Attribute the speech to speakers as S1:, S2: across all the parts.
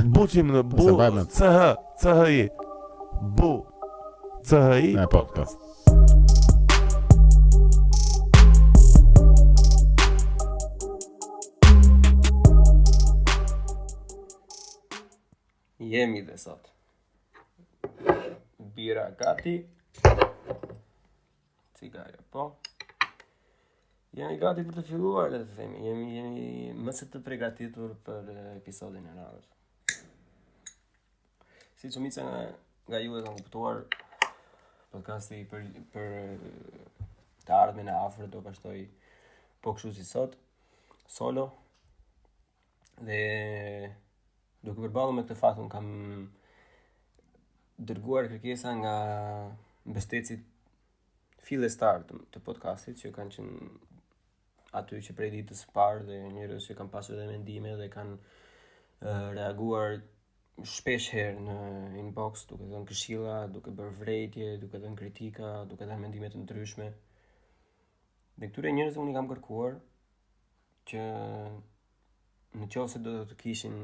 S1: Buçim në bu CHI. Bu CHI podcast.
S2: Jemi dhe sot. Bira gati. Cigare po. Jemi gati për të filluar, le të themi. Jemi më së të përgatitur për episodin e radhës. Si shumica nga ju e kanë kuptuar, podcasti për të ardhmen e afërt do vazhdoj po kështu si sot, solo. Dhe duke përballur me këtë fakt, unë kam dërguar kërkesa nga mbështetësit fillestar të podcastit që kanë qenë aty që prej ditës së parë dhe njerëz që kanë pasur edhe mendime dhe kanë reaguar shpesh herë në inbox, duke dhënë këshilla, duke bërë vërejtje, duke dhënë kritika, duke dhënë mendime të ndryshme. Dhe këtyre njerëzve unë i kam kërkuar që në qoftë se do të kishin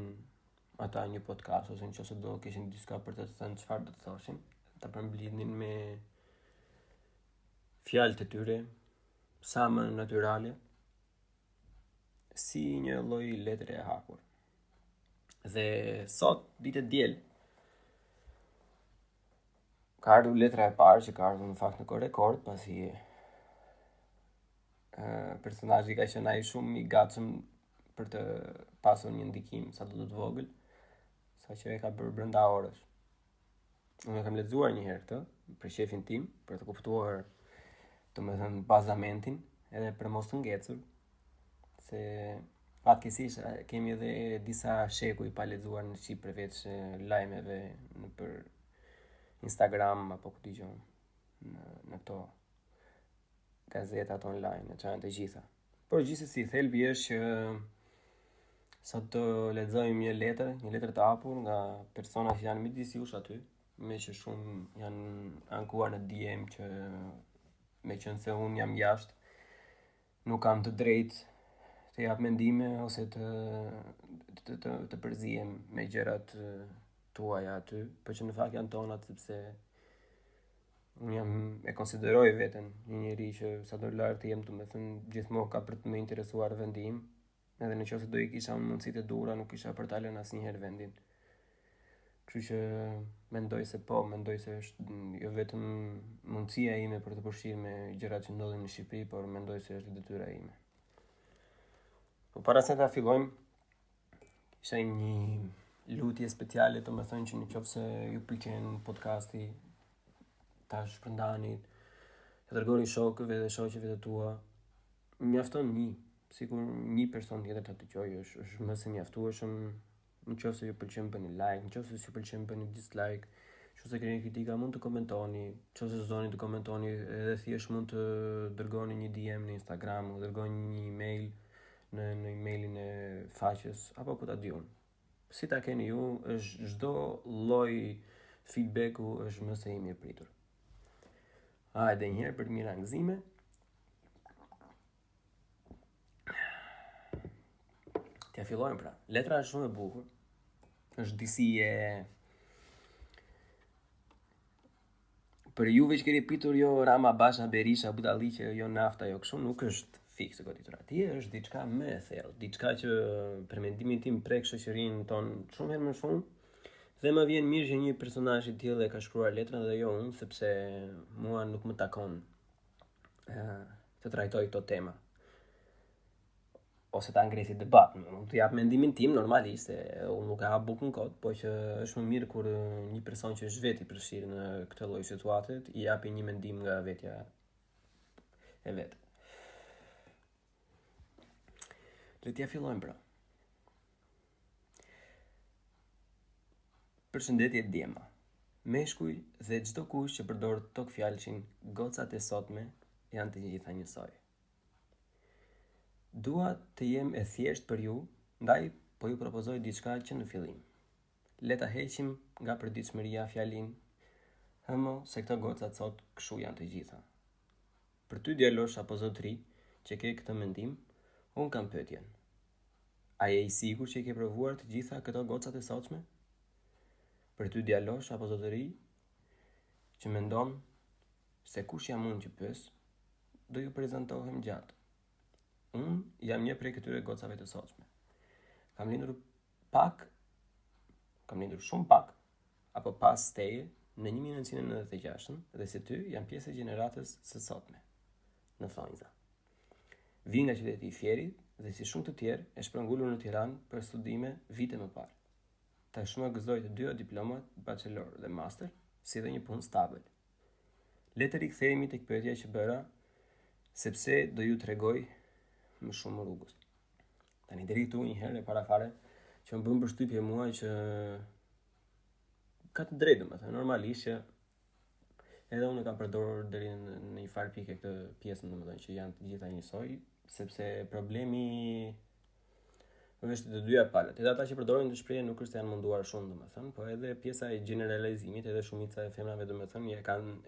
S2: ata një podcast ose në qoftë se do kishin diçka për të thënë, çfarë do të thoshin, ta përmbledhin me fjalët e tyre sa më natyrale, si një lloj letre e hapur. Dhe sot, ditë diel, ka ardhur letra e parë që ka ardhur në fakt në rekord, pasi personazhi ka qenë ai shumë i gatshëm për të pasur një ndikim sa do të vogël, saqë e ka bërë brenda orësh. Unë kam lexuar një herë këtë për shefin tim, për të kuptuar domethënë bazamentin, edhe për mos të ngecur, se fatkeqësisht kemi edhe disa shekuj pa lexuar në Shqip përveç lajmeve në për Instagram apo ku dijon në këto gazetat online, në çfarë të gjitha. Por gjithsesi thelbi është që sot do lexojmë një letër të hapur nga persona që janë midis jush aty, me që shumë janë ankuar në DM që me qenë se unë jam jashtë, nuk kam të drejtë të jap mendime ose të përzihem me gjërat tuaja aty, por që në fakt janë tonat, sepse unë e konsideroj veten një njeri që sado lart jem, domethënë gjithmonë ka për të më interesuar vendi im, edhe në qoftë se do i kisha mundësitë e duhura, nuk kisha për ta lënë asnjëherë vendin. Kështu që mendoj se është jo vetëm mundësia ime për të përfshirë me gjërat që ndodhin në Shqipëri, por mendoj se është detyra ime. Po para se ta fillojmë, kisha një lutje speciale, domethënë që nëse ju pëlqen podcasti, ta shpërndani, ta dërgoni shokëve dhe shoqeve të tua. Mjafton sikur një person tjetër ta dëgjojë, është më se mjaftueshëm. Nëse ju pëlqen bëni like, nëse ju pëlqen bëni dislike, nëse keni kritika mund të komentoni, nëse zoni të komentoni, edhe thjesht mund të dërgoni një DM në Instagram, dërgoni një email në emailin e faqes apo ku ta di unë. Si ta keni ju, është çdo lloj feedbacku është më se i mirëpritur. Hajde një herë për mira ngëzime. T'ja fillojmë pra. Letra është shumë e bukur. Është disi për juve që keni pitur jo Rama, Basha, Berisha, Budalliqe, jo nafta, jo kështu, nuk është fikse goditur atje, është diçka më e thellë, diçka që për mendimin tim prek shoqërinë tonë shumë herë më shumë, dhe më vjen mirë që një personazh i tillë e ka shkruar letrën dhe jo unë, sepse mua nuk më takon të trajtoj këto tema ose ta ngresi debat. Unë të jap mendimin tim normalisht, unë nuk e ha bukën kot, po që është më mirë kur një person që është vetë i përfshirë në këtë lloj situate i japi një mendim nga vetja e vet. Le t'ja fillojmë pra. Përshëndetje djema. Meshkuj dhe çdo kush që përdor tok fjalçin gocat e sotme janë të gjitha njësoj. Dua të jem e thjesht për ju, ndaj po ju propozoj diçka që në fillim. Le ta heqim nga përditshmëria fjalin, hëmo se këto gocat sot kshu janë të gjitha. Për ty djalosh apo zotri që ke këtë mendim, unë kam pyetjen. A je I sigur që I ke provuar të gjitha këto gocat e sotshme? Për ty djalosh apo zotëri që mendon se kush jam unë që pyes, do ju prezantohem gjatë. Unë jam një prej këtyre gocave të sotshme. Kam lindur shumë pak, apo pas teje, në 1996 dhe si ty jam pjesë e gjeneratës së sotme, në thonjza. Vi nga qyteti I Fierit dhe si shumë të tjerë e shpërngulur në Tiranë për studime vite më parë. Tashmë gëzoj të dyja diplomat, bachelor dhe master, si dhe një punë stabël. Le të rikthehemi tek pyetja që bëra, sepse do ju tregoj më shumë rrugës. Tani deri këtu një herë e para fare që më bën përshtypje mua që ka të drejtë, domethënë normalisht që edhe unë kam përdorur deri në një farë pike këtë pjesën, domethënë që janë të gjitha njësoj, sepse problemi është të dyja palët. Edhe ata që përdorin të shprehje nuk është se janë munduar shumë, domethënë, po edhe pjesa e generalizimit, edhe shumica e femrave domethënë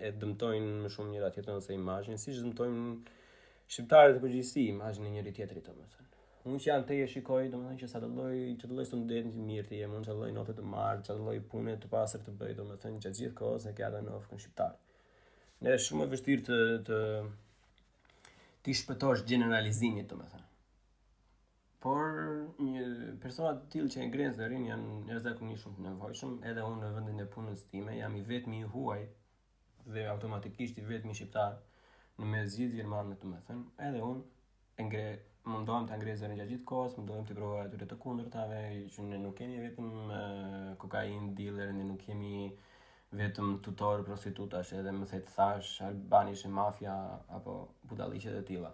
S2: e dëmtojnë më shumë njëra tjetrën ose imazhin, siç dëmtojnë shqiptarët në përgjithësi imazhin e njëri tjetrit, domethënë. Unë që janë teje shikoj, domethënë që çdo lloj studenti të mirë të jem, çdo lloj note të marr, çdo lloj pune të pastër të bëj, domethënë gjatë gjithë kohës e ka dhënë ofkën shqiptar. Ne është shumë e vështirë të shpëtosh generalizimit, domethënë. Por një persona të tillë që e ngrenë zërin janë jashtëzakonisht shumë të nevojshëm, edhe unë në vendin e punës time jam I vetmi I huaj dhe automatikisht I vetmi shqiptar në mesgjidh gjermane, domethënë, edhe unë mundohem të ngrej zërin gjatë gjithë kohës, mundohem të provoj atyre të kundërtave, që ne nuk kemi vetëm kokainë dealer, ne nuk kemi vetëm tutor prostitutash, edhe më the të thash albanish e mafia apo budalliqe të tilla.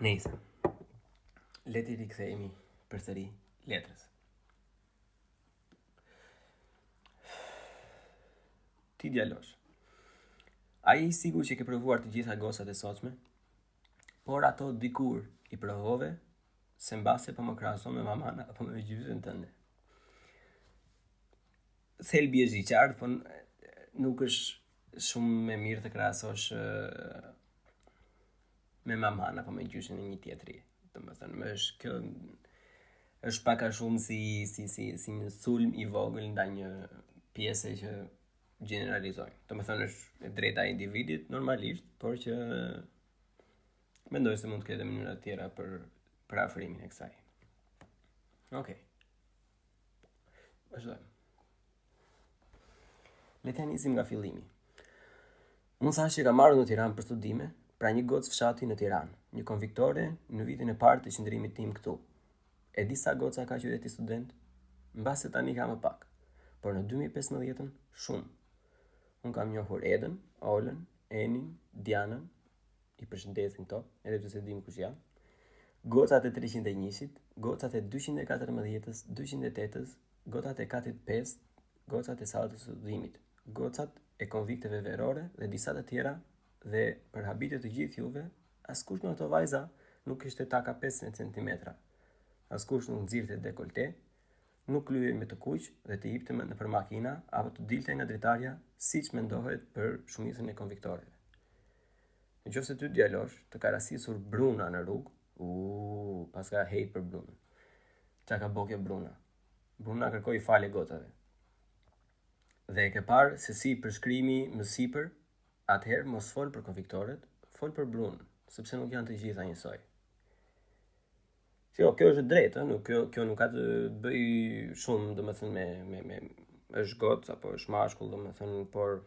S2: Nëse le të rikthehemi përsëri letrës. Ti djalosh. A je I sigur që ke provuar të gjitha gocat e sotshme? Por ato dikur I provove, se mbase po më krahason me maman apo me gjysmën tënde. Thelbi është I qartë, po nuk është shumë e mirë të krahasosh me maman apo me gjysmën e një tjetri. Domethënë, është pak a shumë si një sulm I vogël ndaj një pjese që generalizojnë. Domethënë është e drejta e individit normalisht, por që mendoj se mund të ketë mënyra të tjera për afrimin e kësaj. Okej. Vazhdojmë. Le të nisim nga fillimi. Unë thash që kam marrë në Tiranë për studime, pra një gocë fshati në Tiranë, një konviktore në vitin e parë të qëndrimit tim këtu. E di sa goca ka qyteti student? Mbase tani ka më pak, por në 2015 shumë. Unë kam njohur Edën, Olën, Enin, Dianën, I përshëndesin to, edhe pse se dim kush janë. Gocat e 301-shit, gocat e 214-s, 208-s, gocat e katit 5, gocat e sallatës së udhimit, gocat e konvikteve verore dhe disa të tjera, dhe për habitet të gjithë juve, askush në ato vajza nuk kishte taka 15 cm. Askush nuk nxirrte dekolte, nuk lyhej me të kuq dhe të hipte nëpër makina apo të dilte nga dritarja, siç mendohet për shumicën e konviktorëve. Nëse ty djalosh të ka rastisur Bruna në rrugë, pas ka hate për Bruna. Qa ka bo kjo Bruna? Bruna kërkoi falje gocave. Dhe e ke parë se si përshkrimi më sipër, atëherë mos fol për konviktorët, fol për Brunën, sepse nuk janë të gjitha njësoj. Kjo është drejtë, kjo nuk ka të bëj shumë, domethënë me është gocë apo është mashkull, domethënë, por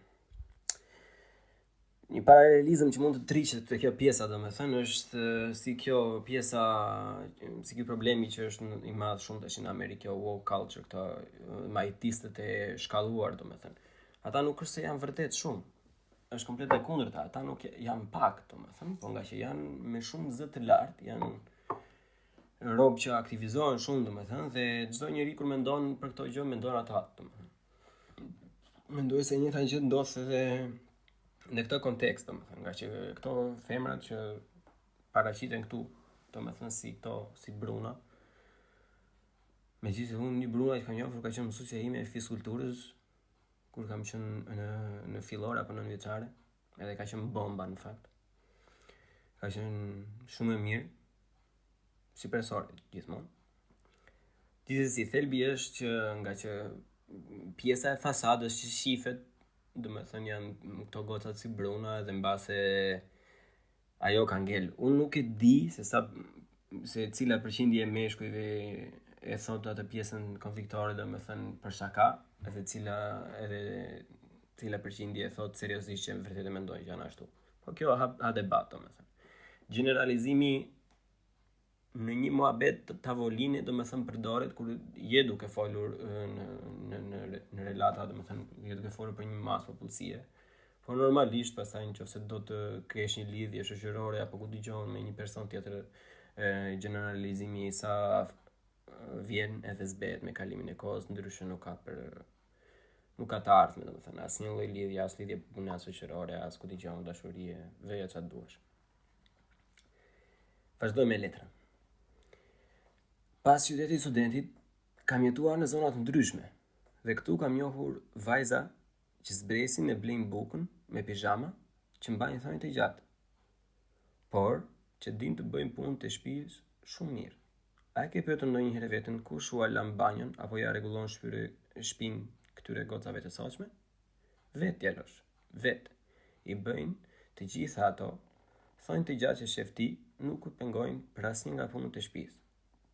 S2: një paralelizëm që mund të triqet te kjo pjesa, domethënë, është si kjo pjesa, si ky problemi që është I madh shumë tash në Amerikë, kjo woke culture, këto majtistët e shkalluar, domethënë. Ata nuk është se janë vërtet shumë. Është komplet e kundërta, ata nuk janë pak, domethënë, po nga që janë me shumë zë të lartë, janë robë që aktivizohen shumë, domethënë, dhe çdo njeri kur mendon për këto gjë mendon ata, domethënë. Mendoj se njëjta gjë ndodh edhe në këtë kontekst, domethënë, nga që këto femrat që paraqiten këtu, domethënë si Bruna, megjithëse unë një Bruna që kam njohur ka qenë mësuesja ime e fizikulturës kur kam qenë në fillore apo në nënvjeçare, edhe ka qenë bomba në fakt. Ka qenë shumë e mirë. shqipërsore gjithmonë. Gjithsesi, thelbi është që nga që pjesa e fasadës që shifet, domethënë janë këto gocat si bruna dhe mbase ajo ka ngel. Unë nuk e di se cila përqindje e meshkujve e thot atë pjesën konfliktore, domethënë për shaka, edhe cila përqindje e thot seriozisht që vërtet e mendojnë që janë ashtu. Po kjo ha debat, domethënë. Generalizimi në një muhabet tavoline, domethënë përdoret kur je duke folur në relata, domethënë je duke folur për një masë popullsie. Po normalisht pastaj nëse do të kesh një lidhje shoqërore apo ku dëgjon me një person tjetër, generalizimi sa vjen edhe zbehet me kalimin e kohës, ndryshe nuk ka të ardhme, domethënë asnjë lloj lidhje, as lidhje pune, as shoqërore, as ku dëgjon dashurie, veja çfarë duash. Vazhdoj me letrën. Pas qytetit studentit, kam jetuar në zona të ndryshme dhe këtu kam njohur vajza që zbresin me blejnë bukën, me pijama, që mbajnë thonjë të gjatë, por që din të bëjnë punë të shtëpisë shumë mirë. A e ke pyetur ndonjëherë veten kush ua lan banjon apo ja rregullon shtëpinë këtyre gocave të saqme? Vetë djalosh, vetë. I bëjnë të gjitha ato, thonjë të gjatë që shef ti nuk u pengojnë për asnjë nga punët e shtëpisë.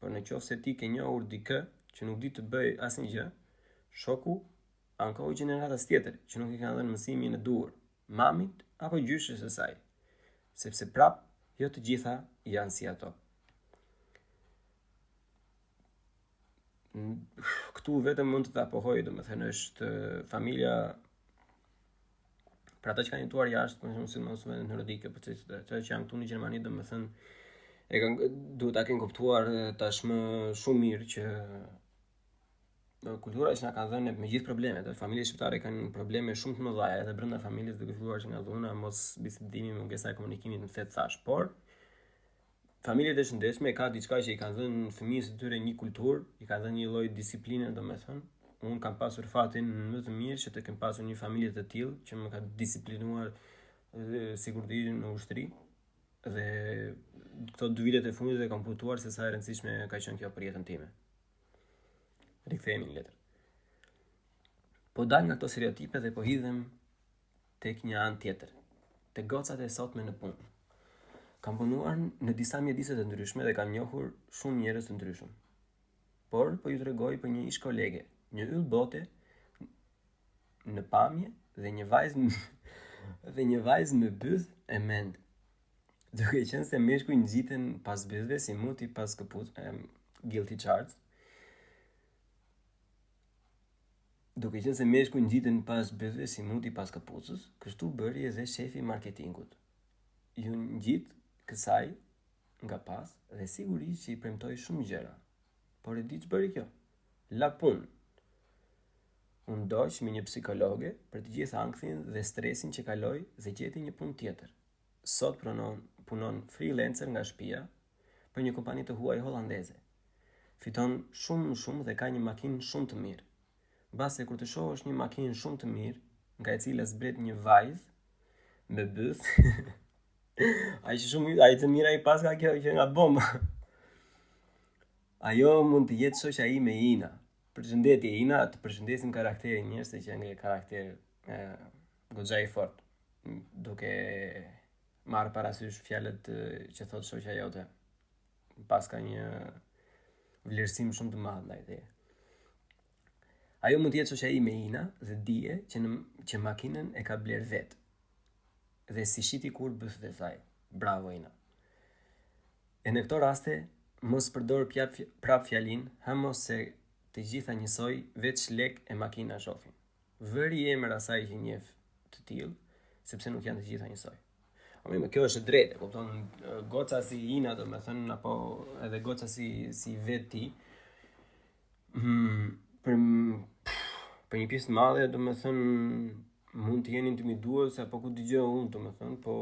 S2: Por në qoftë se ti ke njohur dikë që nuk di të bëj asnjë gjë, shoku ankohu gjeneratës tjetër që nuk i kanë dhënë mësimin e duhur, mamit apo gjyshës së saj, sepse prap jo të gjitha janë si ato. Këtu vetëm mund të ta pohoj, domethënë është familja për ata që kanë jetuar jashtë, sidomos në Nordik, por që janë këtu në Gjermani, domethënë duhet ta kenë kuptuar tashmë shumë mirë që kultura që na ka dhënë me gjithë problemet, familjet shqiptare kanë probleme shumë të mëdha edhe brenda familjes, duke filluar që nga dhuna, mos bisedimi, mungesa e komunikimit në fletë thash, por familjet e shëndetshme ka diçka që i kanë dhënë fëmijës së tyre një kulturë, i kanë dhënë një lloj disipline, domethënë. Unë kam pasur fatin më të mirë që të kem pasur një familje të tillë që më ka disiplinuar sigurisht në ushtri dhe këto 2 vitet e fundit e kam kuptuar se sa e rëndësishme ka qenë kjo për jetën time. Rikthehemi në letër. Po dal nga këto stereotipe dhe po hidhem tek një anë tjetër, tek gocat e sotme në punë. Kam punuar në disa mjedise të ndryshme dhe kam njohur shumë njerëz të ndryshëm. Por po ju tregoj për një ish kolege, një yll bote në pamje dhe një vajzë me byth e mend. Duke qenë se meshkuj ngjiten pas bythve si muti pas guilty charts. Duke qenë se meshkuj ngjiten pas bythve si muti pas kapucës, kështu bëri edhe shefi i marketingut. Ju ngjit kësaj nga pas dhe sigurisht që i premtoi shumë gjëra. Por e di ç'bëri kjo? La punë. Unë doq me një psikologe për të gjithë ankthin dhe stresin që kaloi dhe gjeti një punë tjetër. Sot punon freelancer nga shtëpia për një kompani të huaj hollandeze. Fiton shumë dhe ka një makinë shumë të mirë. Mbase kur të shohësh një makinë shumë të mirë, nga e cila zbret një vajzë me byth, ai të mira i pas ka kjo që nga bomba. Ajo mund të jetë shoqja ime Ina. Përshëndetje Ina, të përshëndesim karakterin njërë se që nga karakter goxha i fort, duke marrë parasysh fjalët që thot shoqja jote. Pas ka një vlerësim shumë të madh ndaj teje. Ajo mund të jetë shoqja ime Ina dhe dije që makinën e ka bler vetë. Dhe si shiti kur bythët e saj. Bravo Ina. E në këto raste, mos përdor prap fjalin, ha mos se të gjitha njësoj, veç lek e makina shofin. Vëri emër asaj që njeh të tillë, sepse nuk janë të gjitha njësoj. Kjo është e drejtë, kupton, goca si Ina, domethënë, apo edhe goca si veti, për një pjesë të madhe, domethënë, mund të jenë intimiduese apo ku dëgjoj unë, domethënë, po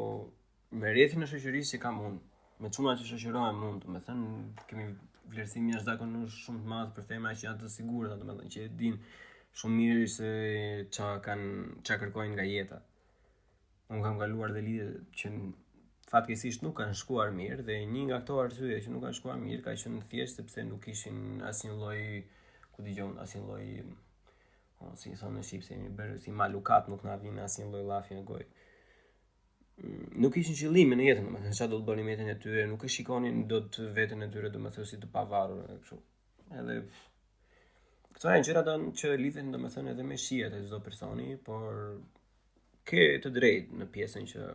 S2: me rrethin e shoqërisë që kam unë, me çuna që shoqërohem unë, domethënë, kemi vlerësim jashtëzakonisht shumë të madh për femra që janë të sigurta, domethënë, që e din shumë mirë se ç'a kërkojnë nga jeta. Unë kam kaluar dhe lidhje që fatkeqësisht nuk kanë shkuar mirë dhe një nga këto arsye që nuk kanë shkuar mirë ka qenë thjesht sepse nuk kishin asnjë lloj, ku dëgjon, asnjë lloj, si thonë në shqip, si malukat, nuk na vjen asnjë lloj llafi në gojë. Nuk kishin qëllime në jetën, domethënë çfarë do të bënin me jetën e tyre, nuk e shikonin dot veten e tyre domethënë si të pavarur kështu. Edhe këto janë gjërat që lidhen domethënë edhe me shijet e çdo personi, por ke të drejtë në pjesën që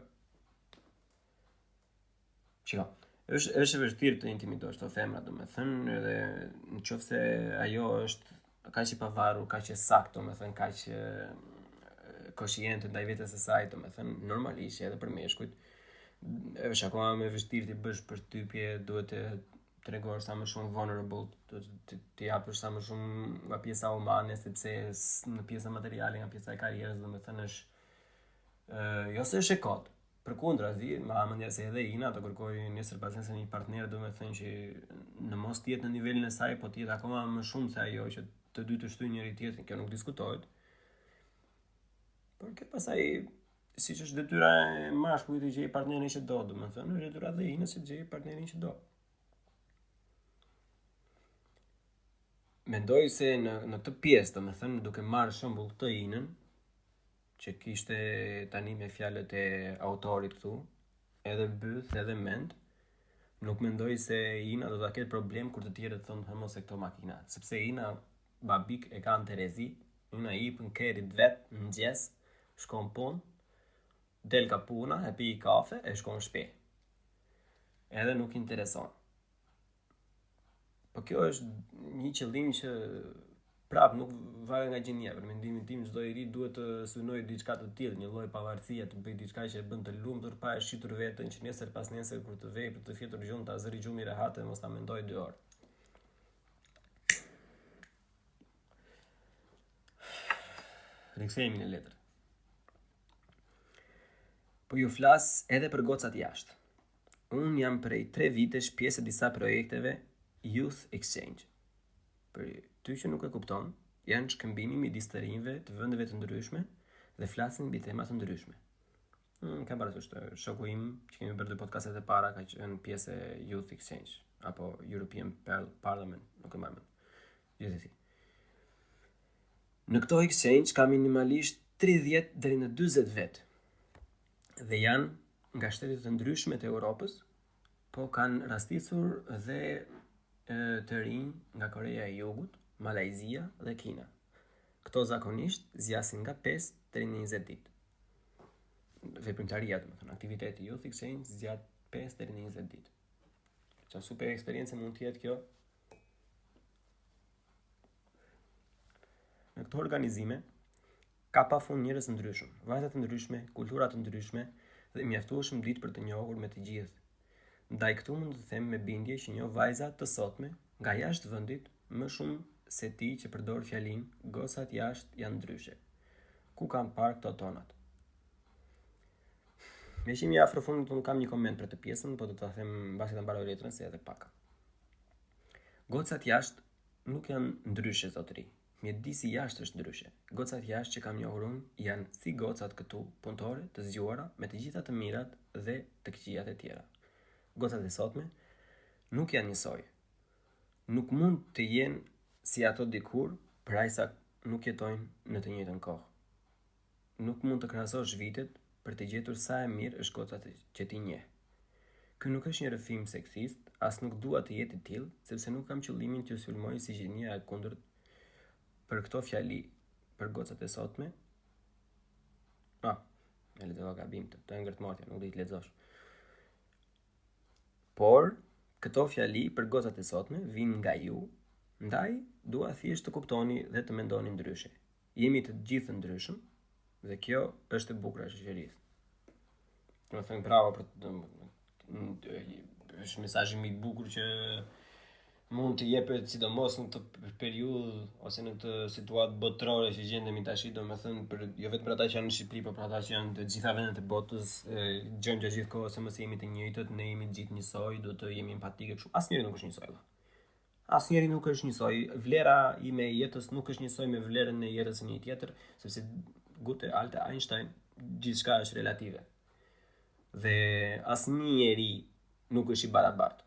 S2: çka. Është vështirë të intimidosh të femra domethënë, edhe nëse ajo është kaq e pavarur, kaq e saktë, domethënë kaq konsciente ndaj vetes së saj, domethënë normalisht edhe për meshkujt është akoma më vështirë të bësh përshtypje, duhet të tregosh sa më shumë vulnerable, të japësh sa më shumë nga pjesa umane, sepse në pjesa materiale, nga pjesa e karrierës, domethënë është jo se është e kot. Përkundrazi, ma mendja se edhe Ina të kërkoj nesër pas nesër një partner, domethënë që në mos të jetë në nivelin e saj, po të jetë akoma më shumë se ajo që të dy të shtyjnë njëri tjetrin, kjo nuk diskutohet. Por kjo pasaj, siç është detyra e mashkullit të gjejë partnerin që do, domethënë, është detyra dhe Inës që të gjejë partnerin që do. Mendoj se në këtë pjesë, domethënë, duke marrë shembull këtë Inën, që kishte tani me fjalët e autorit këtu, edhe byth, edhe mend, nuk mendoj se Ina do ta ketë problem kur të tjerët thonë hëmos e këto makina, sepse Ina babik e ka në Terezi, Ina i pën kerit vet në mëngjes, shkon punë, del ka puna, e pi kafe, e shkon shpe. Edhe nuk intereson. Po kjo është një qëllim që prap nuk varet nga gjendja, për mendimin tim çdo i ri duhet të synojë diçka të tillë, një lloj pavarësie, të bëj diçka që e bën të lumtur pa e shitur veten që nesër pas nesër kur të vej për të fjetur gjumë ta zëri gjumi rehate mos ta mendoj 2 orë. Rikthehemi në letër. Po ju flas edhe për gocat jashtë. Unë jam prej 3 vitesh pjesë e disa projekteve Youth Exchange. Për ty që nuk e kupton, janë shkëmbimi midis të rinjve të vendeve të ndryshme dhe flasin mbi tema të ndryshme. Kam parasysh shoku im që kemi bërë 2 podcastet e para ka qenë pjesë e Youth Exchange apo European Parliament, nuk e mbaj mend. Gjithsesi. Në këto exchange ka minimalisht 30 deri në 40 vet. Dhe janë nga shtetet të ndryshme të Europës, po kanë rastisur dhe të rinj nga Korea e Jugut, Malajzia dhe Kina. Këto zakonisht zgjasin nga 5 deri në 20 ditë. Veprimtaria, domethënë, aktiviteti Youth Exchange zgjat 5 deri në 20 ditë. Qa super eksperiencë mund të jetë kjo. Në këto organizime ka pafund njerëz të ndryshëm, vajza të ndryshme, kultura të ndryshme dhe mjaftueshëm ditë për të njohur me të gjithë. Ndaj këtu mund të them me bindje që një vajza të sotme nga jashtë vendit më shumë se ti që përdor fjalinë gocat jashtë janë ndryshe. Ku kanë parë këto tonat? Me që mi afro fundit unë kam një koment për të pjesën, po do të them mbasi ta mbaroj letrën se edhe pak. Gocat jashtë nuk janë ndryshe zotëri. Mjedisi jashtë është ndryshe. Gocat jashtë që kam njohur unë janë si gocat këtu, punëtore, të zgjuara, me të gjitha të mirat dhe të këqijat e tjera. Gocat e sotme nuk janë njësoj. Nuk mund të jenë si ato dikur, për aq sa nuk jetojnë në të njëjtën kohë. Nuk mund të krahasosh vitet për të gjetur sa e mirë është goca që ti njeh. Ky nuk është një rrëfim seksist, as nuk dua të jetë i tillë, sepse nuk kam qëllimin t'ju sulmoj si gjinia e kundërt për këto fjali për gocat e sotme. E lexova gabim të ngërtmarrja, nuk do t'i lexosh. Por, këto fjali për gocat e sotme vinë nga ju, ndaj dua thjesht të kuptoni dhe të mendoni ndryshe. Jemi të gjithë ndryshëm dhe kjo është e bukur e shoqërisë. Do të them bravo për është mesazhi më i bukur që mund të jepet sidomos në këtë periudhë ose në këtë situatë botërore që gjendemi tash, domethënë për jo vetëm për ata që janë në Shqipëri, por për ata që janë të gjitha vendet e botës, gjën gjatë gjithë kohës se mos jemi të njëjtët, ne jemi të gjithë njësoj, duhet të jemi empatikë kështu. Asnjëri nuk është njësoj. Asnjëri nuk është njësoj. Vlera ime e jetës nuk është njësoj me vlerën e jetës së një tjetër, sepse Goethe, Albert Einstein, gjithçka është relative. Dhe asnjë njeri nuk është i barabartë.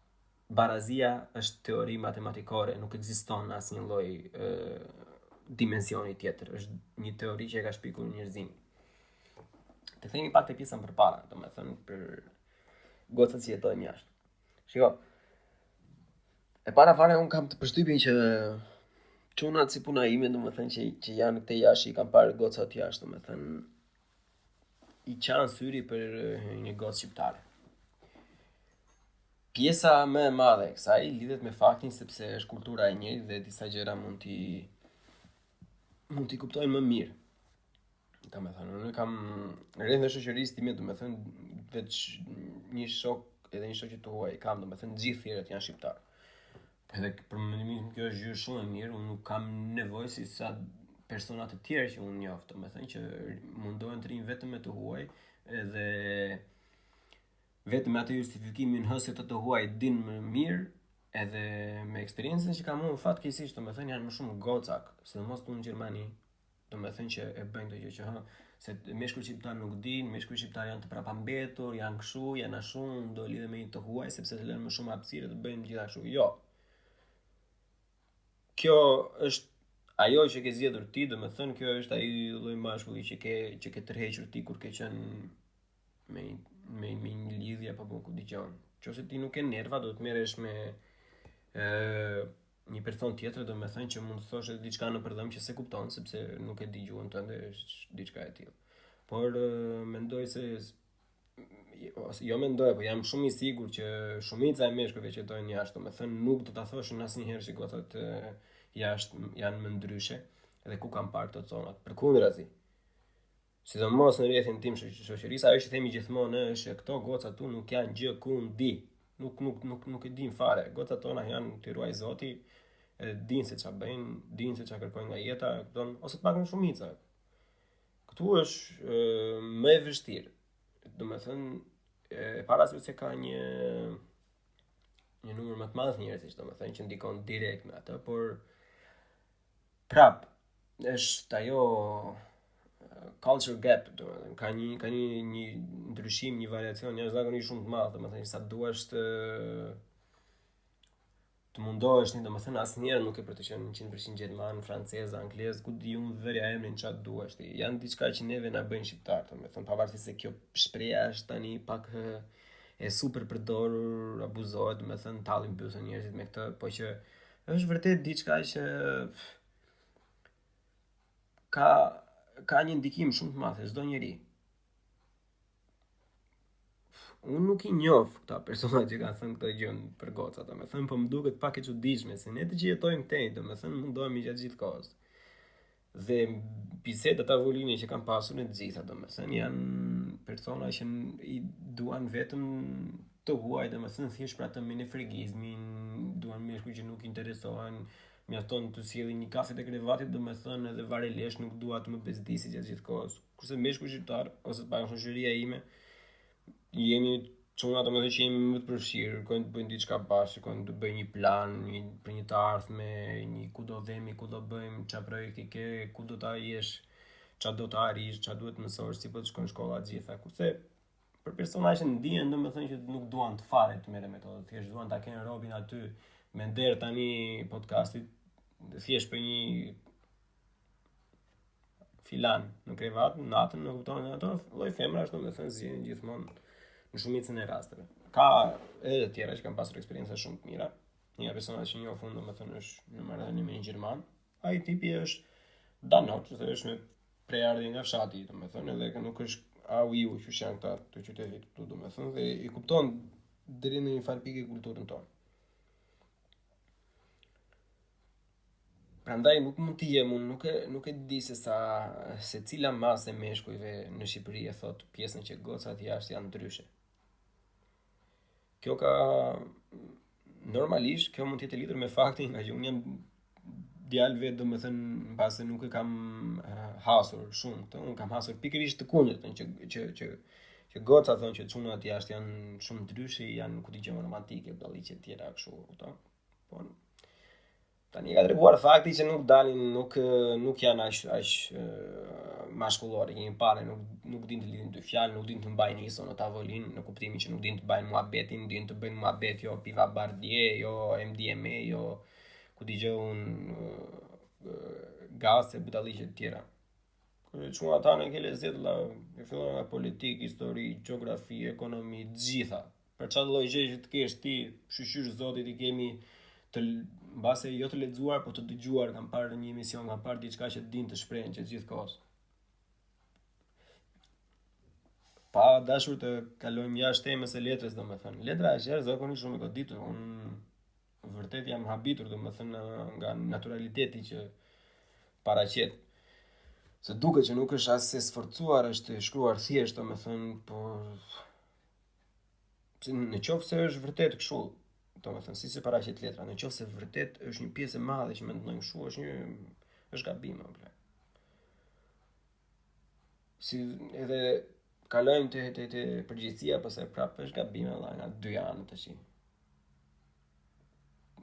S2: Barazia është teori matematikore, nuk ekziston asnjë lloj dimensioni tjetër. Është një teori që e ka shpikur njerëzimi. Të themi pak te pjesa më përpara, domethënë për gocat që jetojnë jashtë. Shiko, e para fare unë kam të përshtypjen që çunat si puna ime, domethënë që janë këte jashtë, i kam parë gocat jashtë, domethënë i qanë syri për një gocë shqiptare. Pjesa më e madhe e kësaj lidhet me faktin sepse është kultura e njëjtë dhe disa gjëra mund t'i kuptojnë më mirë. Domethënë, unë kam rreth në shoqërisë time, domethënë veç një shok edhe një shoqë të huaj kam, domethënë gjithë tjerët janë shqiptarë. Edhe për mendimin tim kjo është gjë shumë e mirë, unë nuk kam nevojë si sa persona të tjerë që unë njoh, domethënë që mundohen të rinë vetëm me të huaj edhe vetëm atë justifikimin se të huaj din më mirë, edhe me eksperiencën që kam unë fatkeqësisht, domethënë janë më shumë gocak, sidomos këtu në Gjermani, domethënë që e bëjnë këtë gjë që se meshkujt shqiptar nuk dinë, meshkujt shqiptar janë të prapambetur, janë kështu, janë ashtu, do lidhe me një të huaj sepse të lënë më shumë hapësirë të bëjnë gjithashtu. Jo. Kjo është ajo që ke zgjedhur ti, domethënë kjo është ai lloj mashkulli që ke tërhequr ti kur ke qenë me një lidhje apo ku dëgjon. Nëse ti nuk ke nerva, do të merresh me një person tjetër, domethënë që mund të thosh edhe diçka në përdhëm që se kupton, sepse nuk e di gjuhën tënde, është diçka e tillë. Por mendoj se jo mendoj, po jam shumë i sigurt që shumica e meshkujve që jetojnë jashtë, domethënë nuk do ta thoshin asnjëherë që gocat jashtë janë më ndryshe, edhe ku kam parë këto zonat. Përkundrazi. Sidomos në rrethin tim shoqërisë, ajo që themi gjithmonë është që këto goca tu nuk janë gjë ku ndi. Nuk e din fare. Gocat tona janë të ruaj Zoti, dinë se ç'a bëjnë, dinë se ç'a kërkojnë nga jeta, kupton, ose të paktën shumica. Këtu është më e vështirë. Domethënë e parasysh se ka një numër më të madh njerëzish, domethënë që ndikon direkt me atë, por prap është ajo culture gap, domethënë ka një ndryshim, një variacion jashtëzakonisht shumë të madh, domethënë sa duash të mundohesh ti, domethënë asnjëherë nuk e për të qenë 100% gjerman, francez, anglez, ku di unë vërja emrin çfarë duash ti. Janë diçka që neve na bëjnë shqiptar, domethënë pavarësisht se kjo shpreha është tani pak e super përdorur, abuzohet, domethënë tallin mbyllën njerëzit me këtë, po që është vërtet diçka që ka një ndikim shumë të madh çdo njeri. Unë nuk i njoh këta persona që kanë thënë këtë gjë për gocat, domethënë po më duket pak e çuditshme se ne të që jetojmë këtej, domethënë mundohemi gjatë gjithë kohës. Dhe bisedat tavoline që kanë pasur në të gjitha, domethënë janë persona që i duan vetëm të huaj, domethënë thjesht për atë menefregizmin, duan meshkuj që nuk interesohen, mjafton të sjellin një kafe te krevatit, domethënë edhe varelesh nuk dua të më bezdisi gjatë gjithë kohës. Kurse meshkuj shqiptar ose të paktën shoqëria ime jemi çuna, domethënë që jemi më të përfshirë, kërkojnë të bëjnë diçka bashkë, kërkojnë të bëjnë një plan, për një të ardhme, një ku do dhemi, ku do bëjmë, çfarë projekti ke, ku do ta jesh, çfarë do të arrish, çfarë duhet të mësosh, si po të shkojnë shkolla të gjitha. Kurse për persona që ndihen, domethënë që nuk duan të fare të merren me to, thjesht duan ta kenë robin aty me nder tani podcastit, thjesht për një filan në krevat, natën, nuk kupton ato lloj femrash, domethënë zgjenin gjithmonë në shumicën e rasteve. Ka edhe të tjera që kanë pasur eksperienca shumë të mira. Një persona që njoh fund domethënë është në marrëdhënie me një gjerman. Ai tipi është danoç, se është me prejardhje nga fshati, domethënë edhe nuk është au që janë këta të qytetit këtu, domethënë dhe i kupton deri në një farë pikë kulturën tonë. Prandaj nuk mund të jem unë, nuk e di se cila masë e meshkujve në Shqipëri e thot pjesën që gocat jashtë janë ndryshe. Kjo normalisht kjo mund të jetë lidhur me faktin që unë jam djalë vetë, domethënë mbase nuk e kam hasur shumë këtë, unë kam hasur pikërisht të kundërtën që gocat thonë që çunat jashtë janë shumë ndryshe, janë ku dëgjojnë romantike, dalliqe të tjera kështu, kupton? Po tani ka treguar fakti që nuk dalin, nuk janë aq mashkullore, kemi parë, nuk din të lidhin dy fjalë, nuk din të mbajnë ISO në tavolinë, në kuptimin që nuk din të bajnë muhabetin, din të bëjnë muhabet jo piva bardhje, jo MDMA, jo ku digje gase, budalliqe të tjera. Çuna ata në ke lezet e fillon nga politikë, histori, gjeografi, ekonomi, gjitha. Për çfarë lloj gjëje që të kesh ti, shqyr zotit i kemi të mbase jo të lexuar, po të dëgjuar, kam parë një emision, kam parë diçka që din të shprehen që gjithkohës. Pa dashur të kalojmë jashtë temës së letrës, domethënë. Letra është zakonisht shumë e goditur. Unë vërtet jam habitur, domethënë, nga naturaliteti që paraqet. Se duket që nuk është as e sforcuar, është e shkruar thjesht, domethënë, por në qoftë se është vërtet kështu, domethënë, si se paraqet letra, në qoftë se vërtet është një pjesë e madhe që mendojmë kështu, është gabim, apo. Si edhe kalojmë te përgjithësia, pastaj prapë është gabim edhe nga dy anët tash.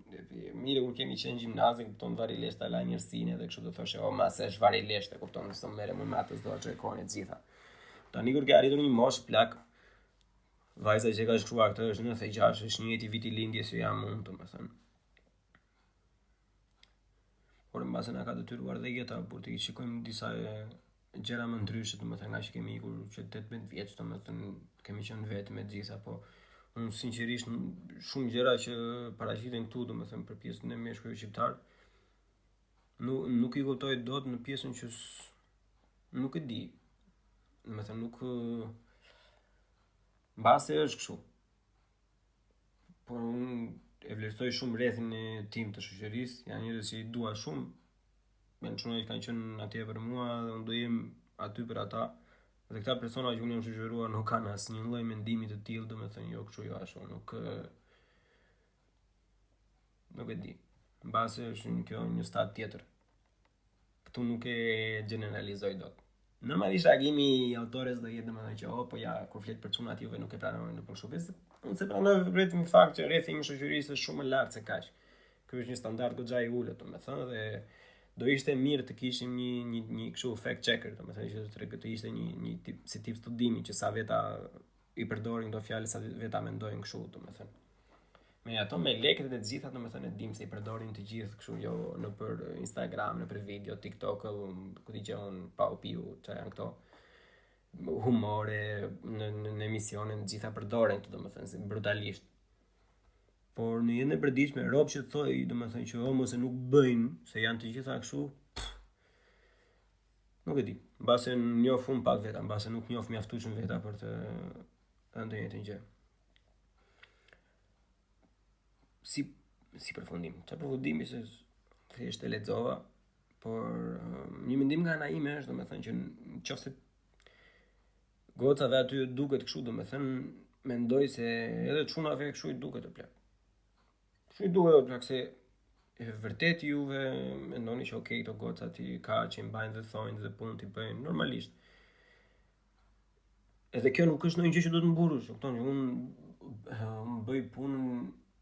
S2: Mirë, kur kemi qenë gjimnazi, kupton varilisht ta la njerësinë edhe kështu do thoshe, mase është varilisht, e kupton se merrem me atë do të shkojnë të gjitha. Tani kur ke arritur një moshë plak, vajza që ka shkruar këtë është 96, është 1 viti lindjes që jam unë, domethënë. Por mbase na ka detyruar dhe jeta për të shikojmë disa gjëra më ndryshe, domethënë nga që kemi ikur që 18 vjeç, domethënë kemi qenë vetë me gjitha, po unë sinqerisht shumë gjëra që paraqiten këtu, domethënë për pjesën e meshkujve shqiptar, nuk I kuptoj dot në pjesën që nuk e di. Domethënë nuk mbase është kështu. Por unë e vlerësoj shumë rrethin e tim të shoqërisë, janë njerëz që I dua shumë, janë çuna që kanë qenë atje për mua dhe unë do jem aty për ata. Dhe këta persona që unë jam shoqëruar nuk kanë asnjë lloj mendimi të tillë, domethënë jo kështu jo ashtu, nuk e di. Mbase është një stad tjetër. Këtu nuk e generalizoj dot. Normalisht reagimi I autores do jetë domethënë që po ja kur flet për çunat juve nuk e pranojnë për kështu pse unë se pranoj vetëm fakt që rrethi I shoqërisë është shumë më lart se kaq. Ky është një standard goxha I ulët, domethënë dhe do ishte mirë të kishim një kështu fact checker, domethënë që të ishte një tip studimi që sa veta I përdorin këto fjalë, sa veta mendojnë kështu, domethënë. Me ato me lekët e të gjitha, domethënë dim se I përdorin të gjithë kështu jo në për Instagram, në për video, TikTok, ku di që on pa u piu, çfarë janë këto humore në emisione, të gjitha përdoren këto, domethënë si brutalisht. Por në jetën e përditshme rob që thoj, domethënë që mos e nuk bëjnë, se janë të gjitha kështu. Nuk e di. Mbase njoh fund pak veta, mbase nuk njoh mjaftueshëm veta për të ndonjë gjë. Si përfundim. Çfarë përfundimi se thjesht e lexova, por një mendim nga ana ime është domethënë që nëse gocave aty duket kështu, domethënë mendoj se edhe çunave kështu I duket të plak. Kështu I duhet plak se vërtet juve mendoni që okay, këto gocat I ka që I mbajnë dhe thojnë dhe punë t'i bëjnë normalisht. Edhe kjo nuk është ndonjë gjë që do të mburrësh, kupton? Unë bëj punën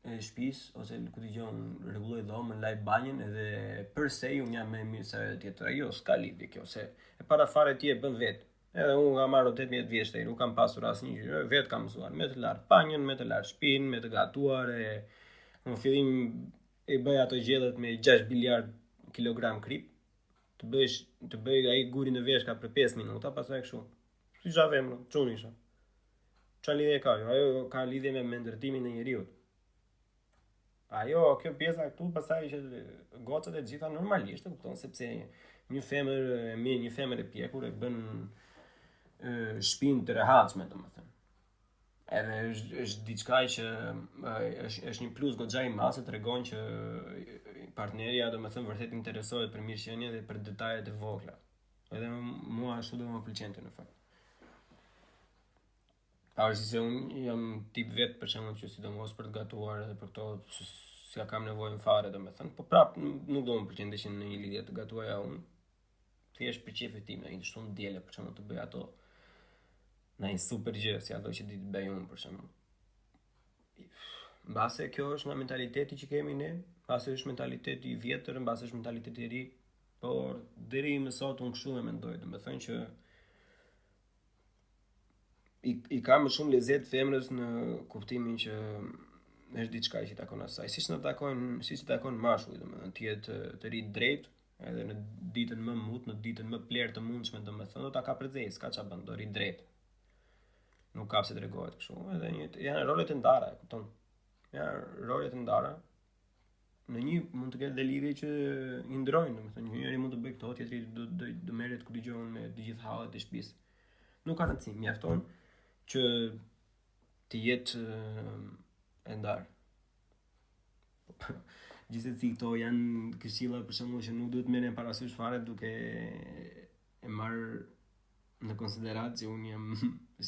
S2: e shtëpisë ose ku dëgjon rregulloj dhomën, laj banjën edhe përse unë jam më mirë se tjetër. Jo, s'ka lidhje kjo se e para fare ti e bën vetë. Edhe unë kam marrë 18 vjeç deri, nuk kam pasur asnjë gjë, vetë kam mësuar me të lartë banjën, me të lartë shtëpinë, me të gatuar në fillim I bëj ato gjellet me 6 miliard kilogram krip, të bëj ai gurin në veshka për 5 minuta, pastaj kështu. Si javem, çun isha. Çfarë lidhje ka? Ajo ka lidhje me ndërtimin e njeriut. Ajo, kjo pjesa këtu, pastaj që gocat e gjitha normalisht, kupton, sepse një femër e mirë, një femër e pjekur e bën shpinë të rehatshme, domethënë. Edhe është diçka që është një plus goxha I madh, tregon që partnerja domethënë vërtet interesohet për mirëqenien dhe për detajet e vogla. Edhe mua ashtu do më pëlqente në fakt. Pavarësisht se unë jam tip vet për shembull që sidomos për të gatuar edhe për këto s'ka kam nevojën fare domethënë, po prap nuk do më pëlqente që në një lidhje të gatuaja unë. Thjesht për çefin tim, ai shumë diele për shembull të bëj ato në një super gjë, si ato që di të bëj unë, për shembull. Mbase kjo është nga mentaliteti që kemi ne, mbase është mentaliteti I vjetër, mbase është mentaliteti I ri, por deri më sot unë kështu e mendoj, do të thënë që i ka më shumë lezet femrës në kuptimin që është diçka që i takon asaj, siç i takon mashkullit, domethënë të jetë të ri drejt, edhe në ditën më mut, në ditën më plerë të mundshme, domethënë do ta ka përzej, s'ka ç'a bën, do ri drejt. Nuk ka pse të tregohet kështu, edhe janë rolet e ndara, e kupton? Janë rolet e ndara. Në një mund të ketë dhe lidhje që i ndrojnë, domethënë njëri mund të bëj këto, tjetri do merret ku dëgjon me të gjithë hallet e shtëpisë. Nuk ka rëndësi, mjafton që të jetë e ndarë. Gjithsesi këto janë këshilla për shembull që nuk duhet merren parasysh fare duke e marrë në konsiderat që unë jam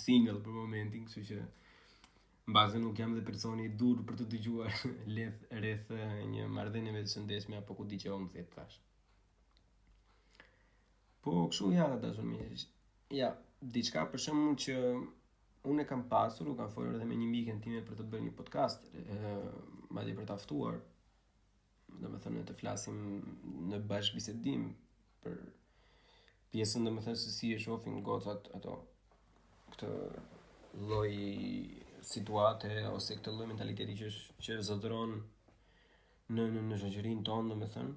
S2: single për momentin, kështu që mbase nuk jam dhe personi i dur për të dëgjuar rreth një marrëdhënie të shëndetshme apo ku di që më thet tash. Po kështu janë ata zonë. Ja, diçka për shembull që unë e kam pasur, u kam folur edhe me një mikën time për të bërë një podcast, madje për ta ftuar, domethënë të flasim në bashkëbisedim për pjesën, domethënë se si e shohin gocat ato këtë lloj situate ose këtë lloj mentaliteti që zotëron në shoqërinë tonë, domethënë.